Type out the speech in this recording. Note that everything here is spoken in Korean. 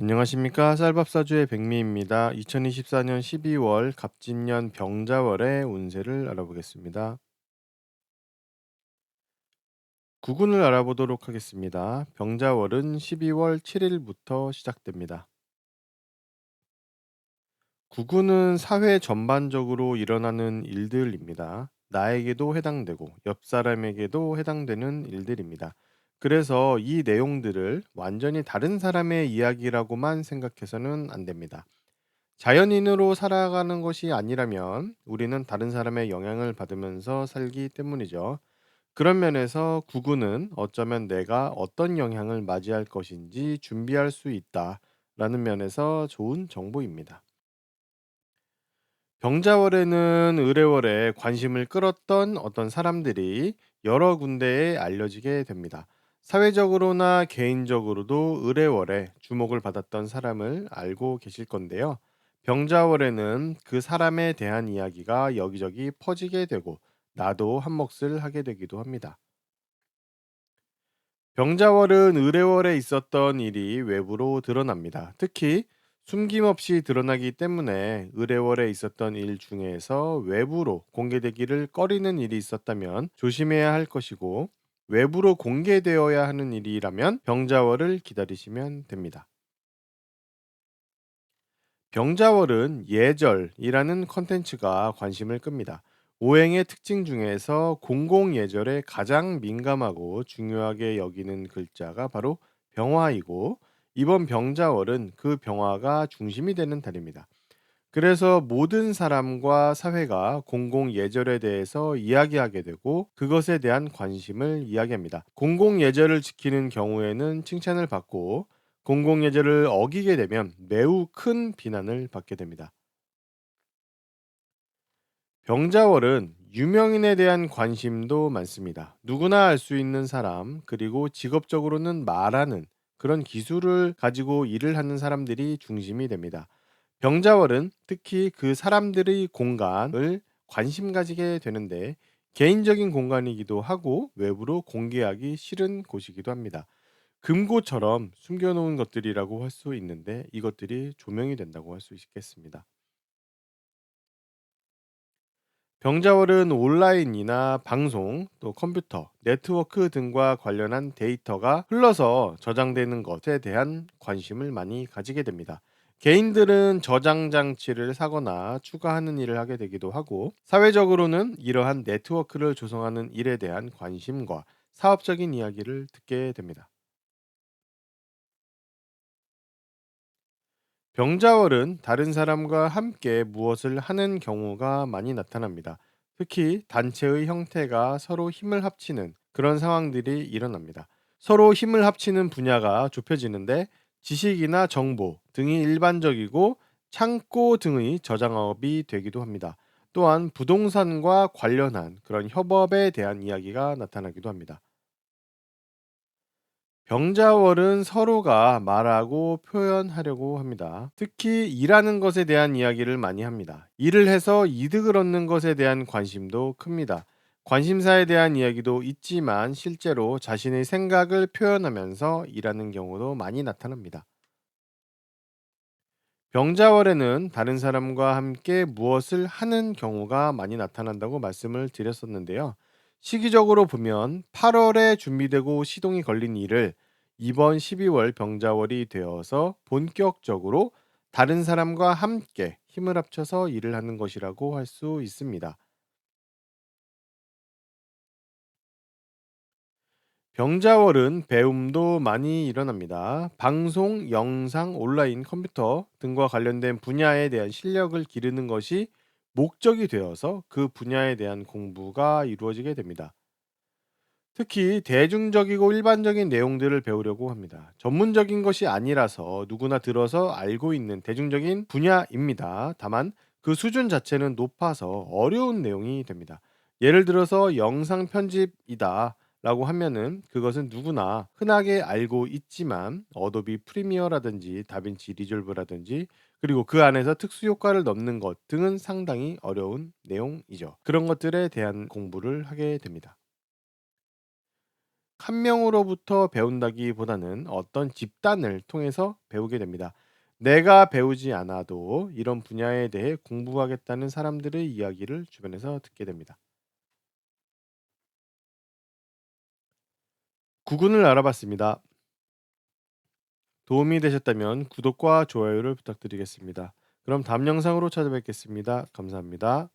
안녕하십니까. 쌀밥사주의 백미입니다. 2024년 12월 갑진년 병자월의 운세를 알아보겠습니다. 구군을 알아보도록 하겠습니다. 병자월은 12월 7일부터 시작됩니다. 구군은 사회 전반적으로 일어나는 일들입니다. 나에게도 해당되고 옆 사람에게도 해당되는 일들입니다. 그래서 이 내용들을 완전히 다른 사람의 이야기라고만 생각해서는 안 됩니다. 자연인으로 살아가는 것이 아니라면 우리는 다른 사람의 영향을 받으면서 살기 때문이죠. 그런 면에서 구구는 어쩌면 내가 어떤 영향을 맞이할 것인지 준비할 수 있다라는 면에서 좋은 정보입니다. 병자월에는 의뢰월에 관심을 끌었던 어떤 사람들이 여러 군데에 알려지게 됩니다. 사회적으로나 개인적으로도 의뢰월에 주목을 받았던 사람을 알고 계실 건데요. 병자월에는 그 사람에 대한 이야기가 여기저기 퍼지게 되고 나도 한 몫을 하게 되기도 합니다. 병자월은 의뢰월에 있었던 일이 외부로 드러납니다. 특히 숨김없이 드러나기 때문에 의뢰월에 있었던 일 중에서 외부로 공개되기를 꺼리는 일이 있었다면 조심해야 할 것이고, 외부로 공개되어야 하는 일이라면 병자월을 기다리시면 됩니다. 병자월은 예절이라는 컨텐츠가 관심을 끕니다. 오행의 특징 중에서 공공예절에 가장 민감하고 중요하게 여기는 글자가 바로 병화이고, 이번 병자월은 그 병화가 중심이 되는 달입니다. 그래서 모든 사람과 사회가 공공예절에 대해서 이야기하게 되고 그것에 대한 관심을 이야기합니다. 공공예절을 지키는 경우에는 칭찬을 받고, 공공예절을 어기게 되면 매우 큰 비난을 받게 됩니다. 병자월은 유명인에 대한 관심도 많습니다. 누구나 알 수 있는 사람, 그리고 직업적으로는 말하는 그런 기술을 가지고 일을 하는 사람들이 중심이 됩니다. 병자월은 특히 그 사람들의 공간을 관심 가지게 되는데, 개인적인 공간이기도 하고 외부로 공개하기 싫은 곳이기도 합니다. 금고처럼 숨겨놓은 것들이라고 할 수 있는데 이것들이 조명이 된다고 할 수 있겠습니다. 병자월은 온라인이나 방송, 또 컴퓨터, 네트워크 등과 관련한 데이터가 흘러서 저장되는 것에 대한 관심을 많이 가지게 됩니다. 개인들은 저장 장치를 사거나 추가하는 일을 하게 되기도 하고, 사회적으로는 이러한 네트워크를 조성하는 일에 대한 관심과 사업적인 이야기를 듣게 됩니다. 병자월은 다른 사람과 함께 무엇을 하는 경우가 많이 나타납니다. 특히 단체의 형태가 서로 힘을 합치는 그런 상황들이 일어납니다. 서로 힘을 합치는 분야가 좁혀지는데, 지식이나 정보 등이 일반적이고 창고 등의 저장업이 되기도 합니다. 또한 부동산과 관련한 그런 협업에 대한 이야기가 나타나기도 합니다. 병자월은 서로가 말하고 표현하려고 합니다. 특히 일하는 것에 대한 이야기를 많이 합니다. 일을 해서 이득을 얻는 것에 대한 관심도 큽니다. 관심사에 대한 이야기도 있지만 실제로 자신의 생각을 표현하면서 일하는 경우도 많이 나타납니다. 병자월에는 다른 사람과 함께 무엇을 하는 경우가 많이 나타난다고 말씀을 드렸었는데요. 시기적으로 보면 8월에 준비되고 시동이 걸린 일을 이번 12월 병자월이 되어서 본격적으로 다른 사람과 함께 힘을 합쳐서 일을 하는 것이라고 할 수 있습니다. 병자월은 배움도 많이 일어납니다. 방송, 영상, 온라인, 컴퓨터 등과 관련된 분야에 대한 실력을 기르는 것이 목적이 되어서 그 분야에 대한 공부가 이루어지게 됩니다. 특히 대중적이고 일반적인 내용들을 배우려고 합니다. 전문적인 것이 아니라서 누구나 들어서 알고 있는 대중적인 분야입니다. 다만 그 수준 자체는 높아서 어려운 내용이 됩니다. 예를 들어서 영상 편집이다 라고 하면은 그것은 누구나 흔하게 알고 있지만 어도비 프리미어라든지 다빈치 리졸브라든지 그리고 그 안에서 특수 효과를 넣는 것 등은 상당히 어려운 내용이죠. 그런 것들에 대한 공부를 하게 됩니다. 한 명으로부터 배운다기보다는 어떤 집단을 통해서 배우게 됩니다. 내가 배우지 않아도 이런 분야에 대해 공부하겠다는 사람들의 이야기를 주변에서 듣게 됩니다. 구군을 알아봤습니다. 도움이 되셨다면 구독과 좋아요를 부탁드리겠습니다. 그럼 다음 영상으로 찾아뵙겠습니다. 감사합니다.